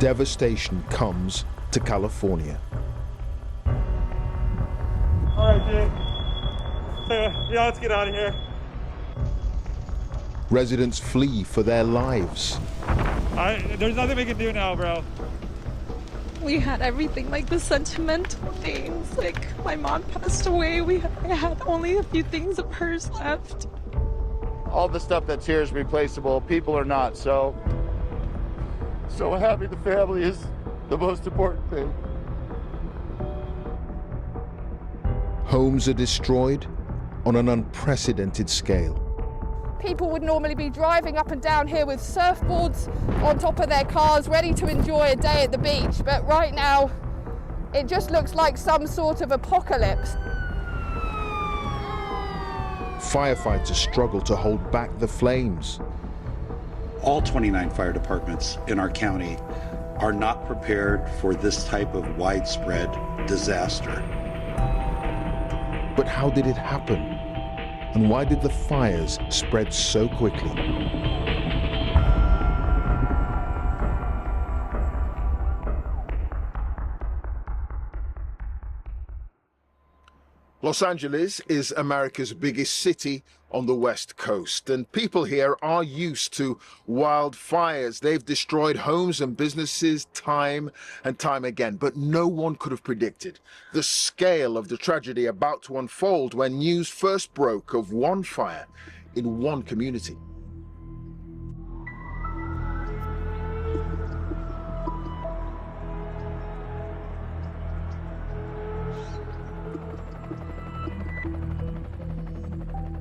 devastation comes to California. All right, dude. Yeah, let's get out of here. Residents flee for their lives. There's nothing we can do now, bro. We had everything, like the sentimental things. Like my mom passed away. I had only a few things of hers left. All the stuff that's here is replaceable. People are not. So having the family is the most important thing. Homes are destroyed on an unprecedented scale. People would normally be driving up and down here with surfboards on top of their cars, ready to enjoy a day at the beach. But right now, it just looks like some sort of apocalypse. Firefighters struggle to hold back the flames. All 29 fire departments in our county are not prepared for this type of widespread disaster. But how did it happen? And why did the fires spread so quickly? Los Angeles is America's biggest city on the West Coast, and people here are used to wildfires. They've destroyed homes and businesses time and time again, but no one could have predicted the scale of the tragedy about to unfold when news first broke of one fire in one community.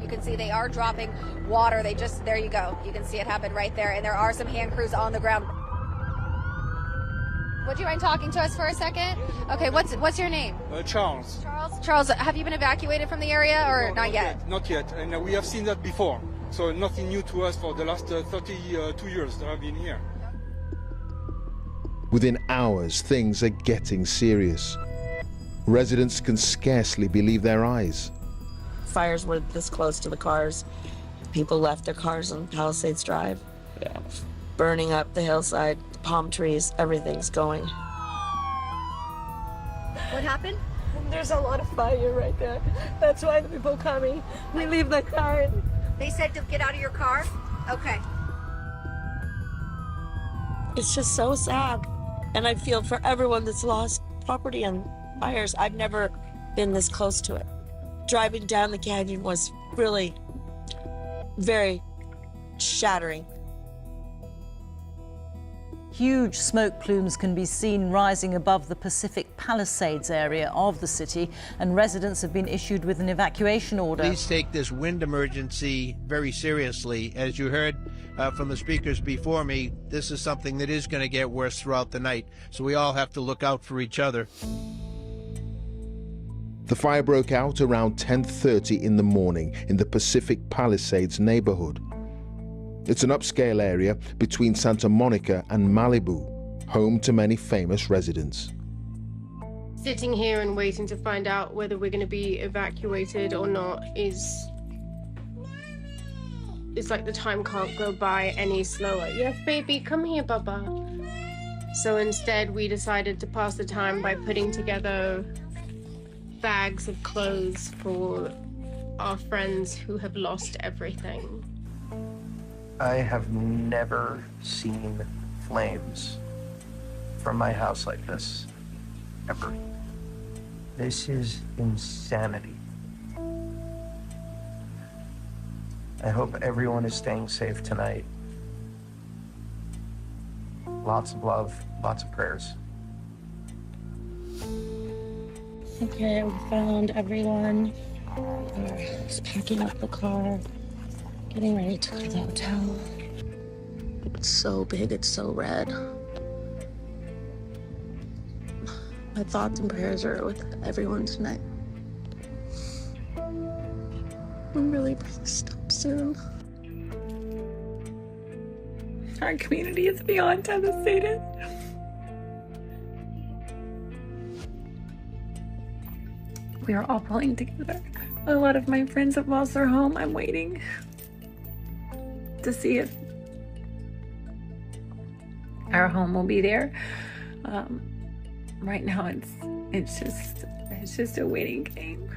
You can see they are dropping water. There you go. You can see it happen right there. And there are some hand crews on the ground. Would you mind talking to us for a second? Okay, what's your name? Charles. Charles, have you been evacuated from the area or No, not yet? Not yet. And we have seen that before. So nothing new to us for the last 32 years that I've been here. Within hours, things are getting serious. Residents can scarcely believe their eyes. Fires were this close to the cars. People left their cars on Palisades Drive. Yeah. Burning up the hillside, palm trees, everything's going. What happened? There's a lot of fire right there. That's why the people coming. We leave the car. They said to get out of your car? Okay. It's just so sad. And I feel for everyone that's lost property on fires. I've never been this close to it. Driving down the canyon was really very shattering. Huge smoke plumes can be seen rising above the Pacific Palisades area of the city, and residents have been issued with an evacuation order. Please take this wind emergency very seriously. As you heard from the speakers before me, this is something that is going to get worse throughout the night, so we all have to look out for each other. The fire broke out around 10:30 in the morning in the Pacific Palisades neighborhood. It's an upscale area between Santa Monica and Malibu, home to many famous residents. Sitting here and waiting to find out whether we're going to be evacuated or not it's like the time can't go by any slower. Yes, baby, come here, Baba. So instead, we decided to pass the time by putting together bags of clothes for our friends who have lost everything. I have never seen flames from my house like this, ever. This is insanity. I hope everyone is staying safe tonight. Lots of love, lots of prayers. Okay, we found everyone. We're just packing up the car, getting ready to go to the hotel. It's so big, it's so red. My thoughts and prayers are with everyone tonight. I'm really praying to stop soon. Our community is beyond devastated. We are all pulling together. A lot of my friends have lost their home. I'm waiting to see if our home will be there. Right now it's just a waiting game.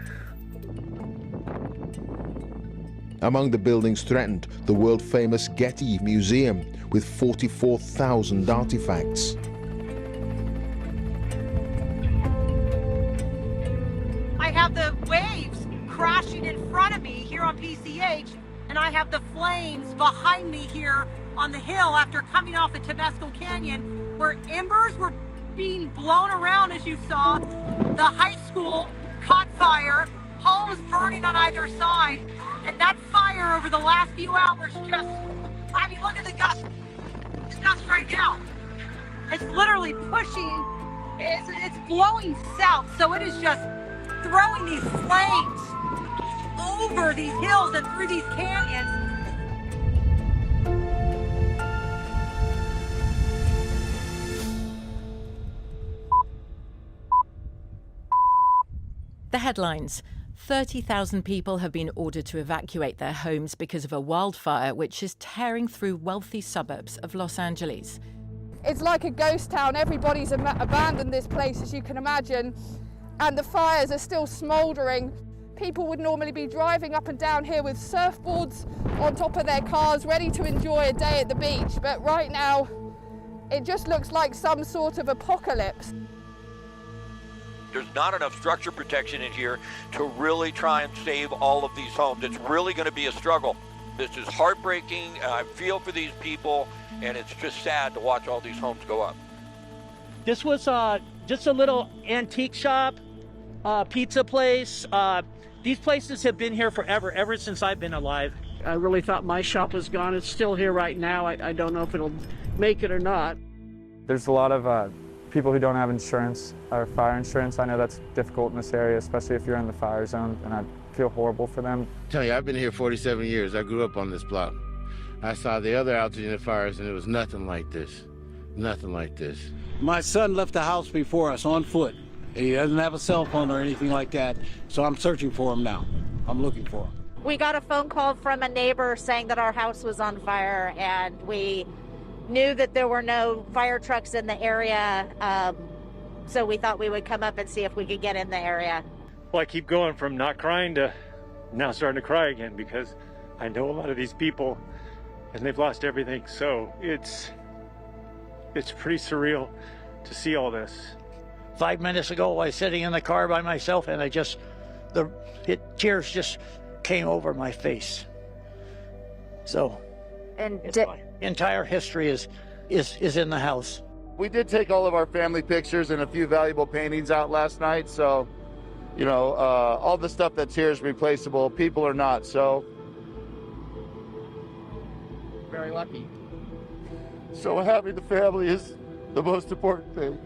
Among the buildings threatened, the world-famous Getty Museum with 44,000 artifacts. I have the waves crashing in front of me here on PCH, and I have the flames behind me here on the hill after coming off the Tabasco Canyon, where embers were being blown around, as you saw. The high school caught fire, homes burning on either side, and that fire over the last few hours just, I mean, look at the gust right now. It's literally pushing, it's blowing south, so it is just throwing these flames over these hills and through these canyons. The headlines. 30,000 people have been ordered to evacuate their homes because of a wildfire which is tearing through wealthy suburbs of Los Angeles. It's like a ghost town. Everybody's abandoned this place, as you can imagine, and the fires are still smouldering. People would normally be driving up and down here with surfboards on top of their cars, ready to enjoy a day at the beach, but right now it just looks like some sort of apocalypse. There's not enough structure protection in here to really try and save all of these homes. It's really going to be a struggle. This is heartbreaking. I feel for these people, and it's just sad to watch all these homes go up. This was just a little antique shop, pizza place. These places have been here forever, ever since I've been alive. I really thought my shop was gone. It's still here right now. I don't know if it'll make it or not. There's a lot of people who don't have insurance or fire insurance. I know that's difficult in this area, especially if you're in the fire zone, and I feel horrible for them. I tell you, I've been here 47 years. I grew up on this block. I saw the other altitude fires, and it was nothing like this. Nothing like this. My son left the house before us on foot. He doesn't have a cell phone or anything like that, so I'm searching for him now. I'm looking for him. We got a phone call from a neighbor saying that our house was on fire, and we knew that there were no fire trucks in the area, so we thought we would come up and see if we could get in the area. Well, I keep going from not crying to now starting to cry again, because I know a lot of these people and they've lost everything, so it's pretty surreal to see all this. 5 minutes ago I was sitting in the car by myself, and tears just came over my face. So and my entire history is in the house. We did take all of our family pictures and a few valuable paintings out last night, so you know, all the stuff that's here is replaceable. People are not, so Very lucky. So having the family is the most important thing.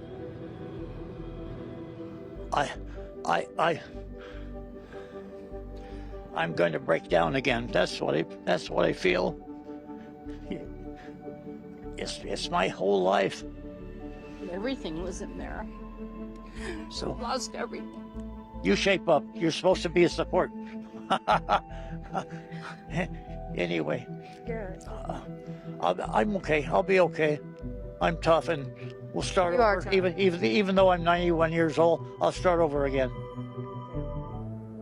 I'm going to break down again. That's what I feel. It's my whole life. Everything was in there. So lost everything. You shape up. You're supposed to be a support. Anyway, I'm okay. I'll be okay. I'm tough, and we'll start over. Even though I'm 91 years old, I'll start over again.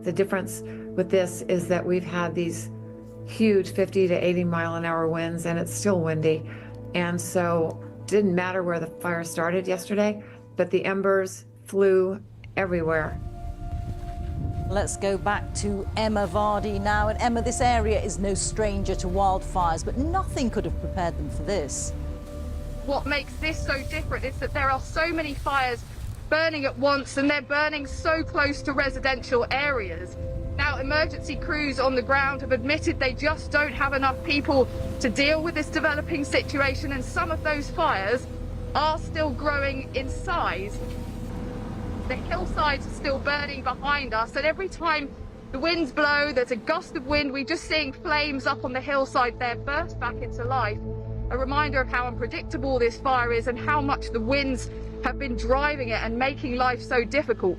The difference with this is that we've had these huge 50 to 80 mile an hour winds, and it's still windy. And so it didn't matter where the fire started yesterday, but the embers flew everywhere. Let's go back to Emma Vardy now. And Emma, this area is no stranger to wildfires, but nothing could have prepared them for this. What makes this so different is that there are so many fires burning at once, and they're burning so close to residential areas. Now, emergency crews on the ground have admitted they just don't have enough people to deal with this developing situation, and some of those fires are still growing in size. The hillsides are still burning behind us, and every time the winds blow, there's a gust of wind, we're just seeing flames up on the hillside there burst back into life. A reminder of how unpredictable this fire is and how much the winds have been driving it and making life so difficult.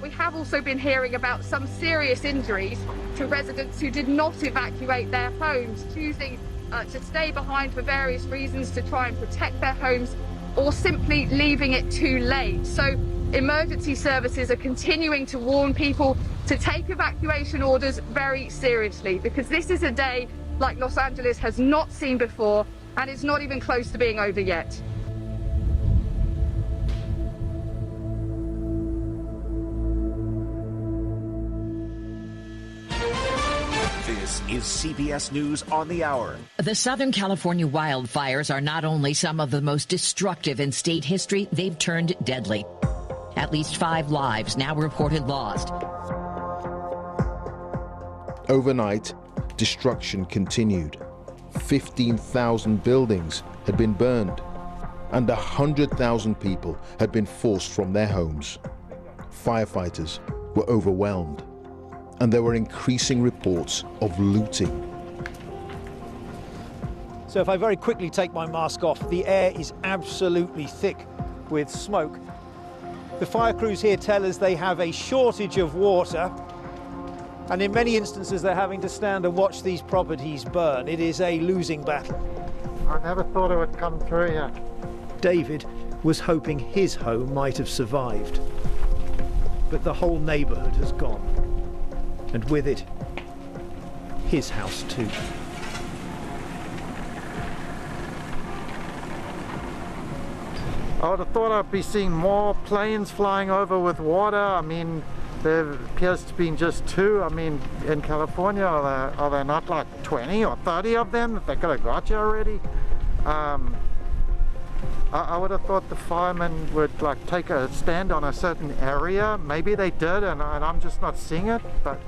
We have also been hearing about some serious injuries to residents who did not evacuate their homes, choosing to stay behind for various reasons to try and protect their homes, or simply leaving it too late. So emergency services are continuing to warn people to take evacuation orders very seriously, because this is a day like Los Angeles has not seen before, and it's not even close to being over yet. This is CBS News on the Hour. The Southern California wildfires are not only some of the most destructive in state history, they've turned deadly. At least 5 lives now reported lost. Overnight, destruction continued. 15,000 buildings had been burned, and 100,000 people had been forced from their homes. Firefighters were overwhelmed, and there were increasing reports of looting. So if I very quickly take my mask off, the air is absolutely thick with smoke. The fire crews here tell us they have a shortage of water, and in many instances they're having to stand and watch these properties burn. It is a losing battle. I never thought it would come through here. David was hoping his home might have survived, but the whole neighborhood has gone, and with it, his house too. I would have thought I'd be seeing more planes flying over with water. I mean, there appears to be just 2. I mean, in California, are there not like 20 or 30 of them that they could have got you already? I would have thought the firemen would like take a stand on a certain area. Maybe they did, and I'm just not seeing it, but.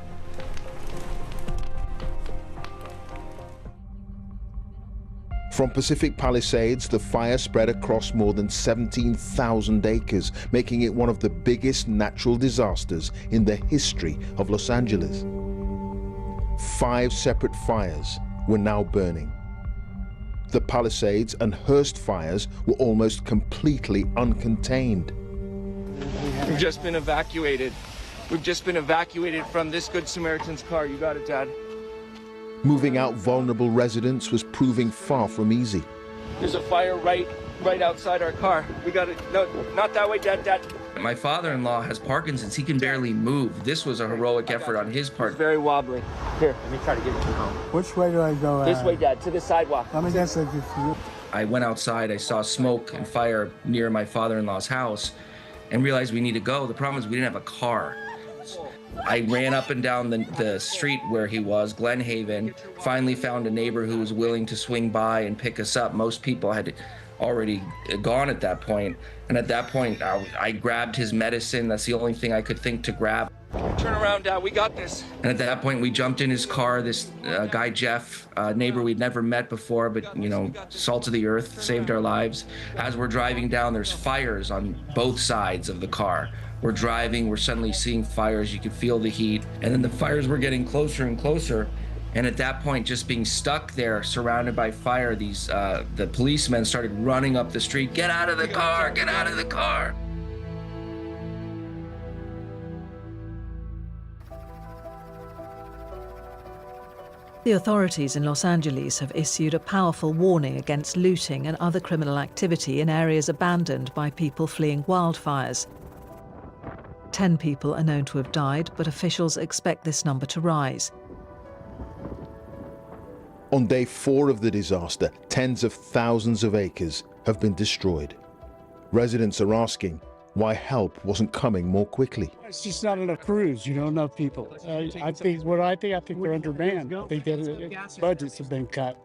From Pacific Palisades, the fire spread across more than 17,000 acres, making it one of the biggest natural disasters in the history of Los Angeles. 5 separate fires were now burning. The Palisades and Hearst fires were almost completely uncontained. We've just been evacuated. We've just been evacuated from this Good Samaritan's car. You got it, Dad. Moving out vulnerable residents was proving far from easy. There's a fire right outside our car. We got it. No, not that way, Dad. My father-in-law has Parkinson's. He can barely move. This was a heroic effort on his part. It's very wobbly. Here, let me try to get you home. Which way do I go? This way, Dad, to the sidewalk. I went outside. I saw smoke and fire near my father-in-law's house and realized we need to go. The problem is we didn't have a car. I ran up and down the street where he was, Glen Haven, finally found a neighbor who was willing to swing by and pick us up. Most people had already gone at that point. And at that point, I grabbed his medicine. That's the only thing I could think to grab. Turn around, Dad. We got this. And at that point, we jumped in his car. This guy, Jeff, neighbor we'd never met before, but, you know, salt of the earth, saved our lives. As we're driving down, there's fires on both sides of the car. We're driving, we're suddenly seeing fires, you could feel the heat, and then the fires were getting closer and closer, and at that point, just being stuck there, surrounded by fire, the policemen started running up the street, get out of the car, get out of the car! The authorities in Los Angeles have issued a powerful warning against looting and other criminal activity in areas abandoned by people fleeing wildfires. 10 people are known to have died, but officials expect this number to rise. On day 4 of the disaster, tens of thousands of acres have been destroyed. Residents are asking why help wasn't coming more quickly. It's just not enough crews, enough people. I think they're undermanned. I think that budgets have been cut.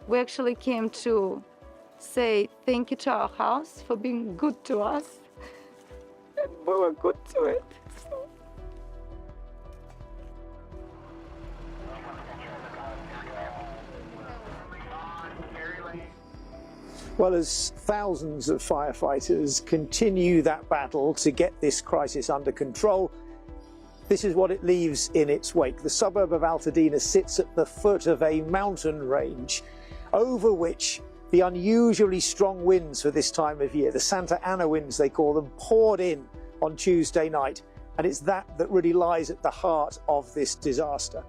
We actually came to say thank you to our house for being good to us. And we were good to it. Well, as thousands of firefighters continue that battle to get this crisis under control, this is what it leaves in its wake. The suburb of Altadena sits at the foot of a mountain range over which the unusually strong winds for this time of year, the Santa Ana winds they call them, poured in on Tuesday night. And it's that really lies at the heart of this disaster.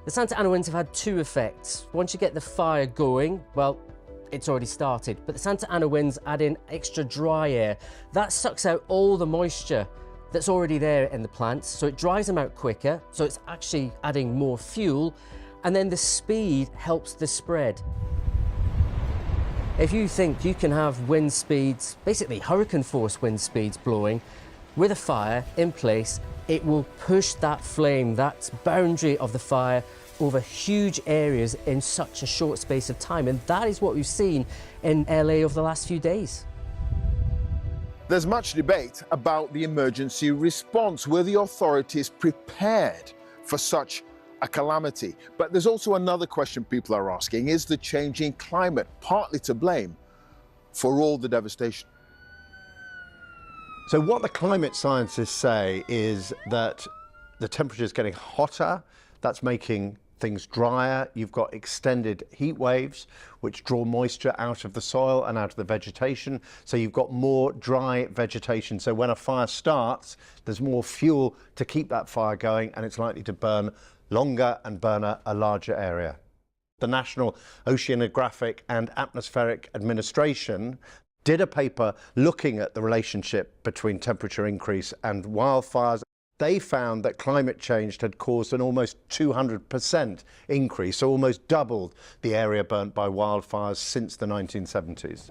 The Santa Ana winds have had two effects. Once you get the fire going, well, it's already started, but the Santa Ana winds add in extra dry air. That sucks out all the moisture that's already there in the plants, so it dries them out quicker, so it's actually adding more fuel, and then the speed helps the spread. If you think you can have wind speeds, basically hurricane force wind speeds blowing, with a fire in place, it will push that flame, that boundary of the fire, over huge areas in such a short space of time. And that is what we've seen in LA over the last few days. There's much debate about the emergency response. Were the authorities prepared for such a calamity? But there's also another question people are asking. Is the changing climate partly to blame for all the devastation? So what the climate scientists say is that the temperature is getting hotter. That's making things drier. You've got extended heat waves, which draw moisture out of the soil and out of the vegetation. So you've got more dry vegetation. So when a fire starts, there's more fuel to keep that fire going, and it's likely to burn longer and burn a larger area. The National Oceanographic and Atmospheric Administration did a paper looking at the relationship between temperature increase and wildfires. They found that climate change had caused an almost 200% increase, so almost doubled the area burnt by wildfires since the 1970s.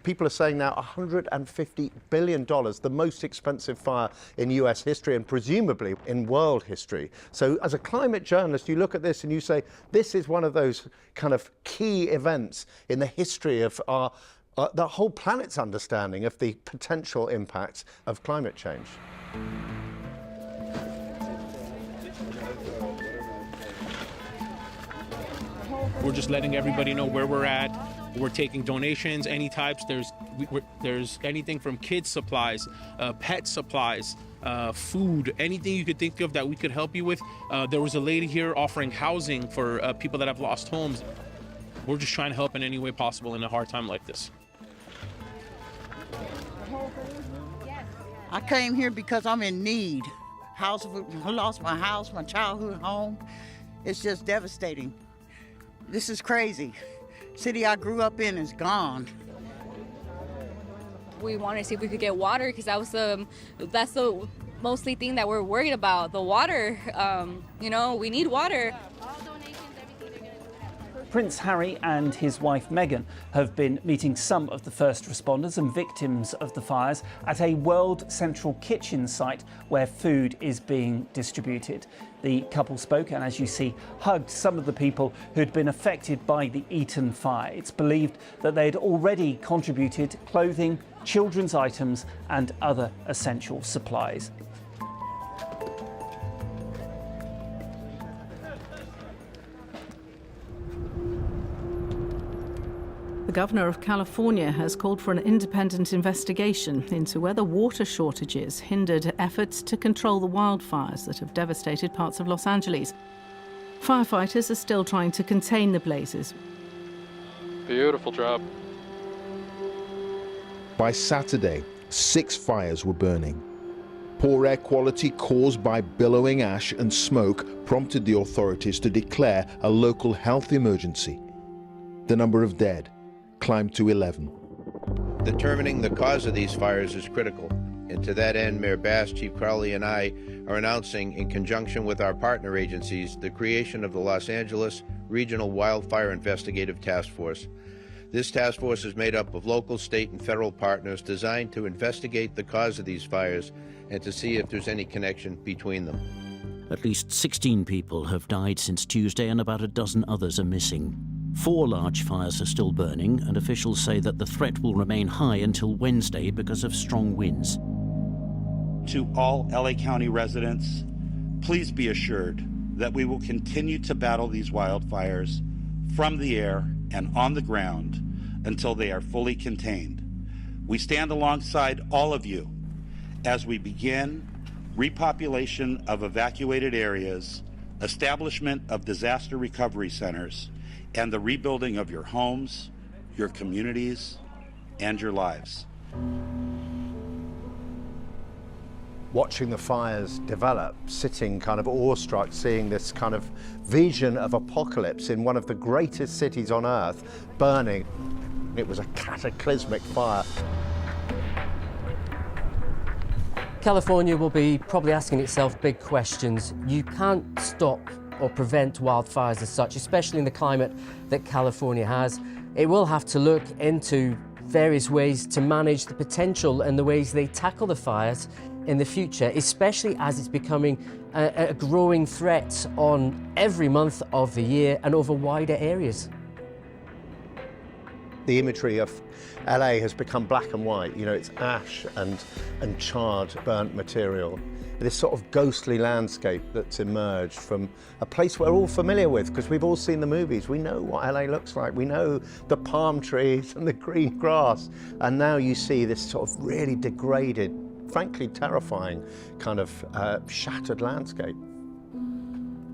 People are saying now $150 billion, the most expensive fire in US history and presumably in world history. So as a climate journalist, you look at this and you say, this is one of those kind of key events in the history of the whole planet's understanding of the potential impacts of climate change. We're just letting everybody know where we're at. We're taking donations, any types. There's anything from kids supplies, pet supplies, food, anything you could think of that we could help you with. There was a lady here offering housing for people that have lost homes. We're just trying to help in any way possible in a hard time like this. I came here because I'm in need. I lost my house, my childhood home. It's just devastating. This is crazy. City I grew up in is gone. We wanted to see if we could get water because that's the mostly thing that we're worried about, the water. We need water. Prince Harry and his wife Meghan have been meeting some of the first responders and victims of the fires at a World Central Kitchen site where food is being distributed. The couple spoke and, as you see, hugged some of the people who'd been affected by the Eaton fire. It's believed that they'd already contributed clothing, children's items and other essential supplies. The Governor of California has called for an independent investigation into whether water shortages hindered efforts to control the wildfires that have devastated parts of Los Angeles. Firefighters are still trying to contain the blazes. Beautiful job. By Saturday, 6 fires were burning. Poor air quality caused by billowing ash and smoke prompted the authorities to declare a local health emergency. The number of dead climbed to 11. Determining the cause of these fires is critical, and to that end, Mayor Bass, Chief Crowley, and I are announcing, in conjunction with our partner agencies, the creation of the Los Angeles Regional Wildfire Investigative Task Force. This task force is made up of local, state, and federal partners designed to investigate the cause of these fires and to see if there's any connection between them. At least 16 people have died since Tuesday and about a dozen others are missing. 4 large fires are still burning, and officials say that the threat will remain high until Wednesday because of strong winds. To all LA County residents, please be assured that we will continue to battle these wildfires from the air and on the ground until they are fully contained. We stand alongside all of you as we begin repopulation of evacuated areas, establishment of disaster recovery centers, and the rebuilding of your homes, your communities, and your lives. watching the fires develop, sitting kind of awestruck, seeing this kind of vision of apocalypse in one of the greatest cities on earth burning. It was a cataclysmic fire. California will be probably asking itself big questions. You can't stop or prevent wildfires as such, especially in the climate that California has. It will have to look into various ways to manage the potential and the ways they tackle the fires in the future, especially as it's becoming a growing threat on every month of the year and over wider areas. The imagery of LA has become black and white. You know, it's ash and charred, burnt material. This sort of ghostly landscape that's emerged from a place we're all familiar with because we've all seen the movies. We know what LA looks like. We know the palm trees and the green grass. And now you see this sort of really degraded, frankly terrifying kind of shattered landscape.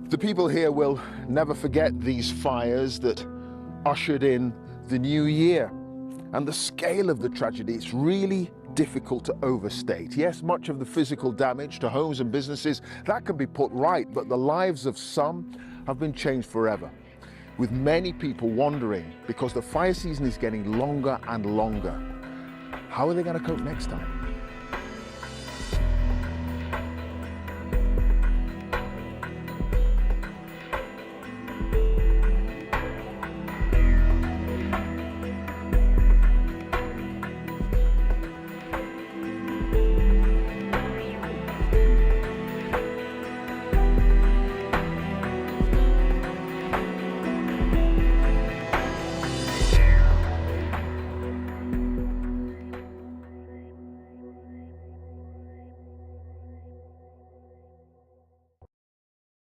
The people here will never forget these fires that ushered in the new year. And the scale of the tragedy, it's really difficult to overstate. Yes, much of the physical damage to homes and businesses, that can be put right, but the lives of some have been changed forever, with many people wondering, because the fire season is getting longer and longer, how are they going to cope next time?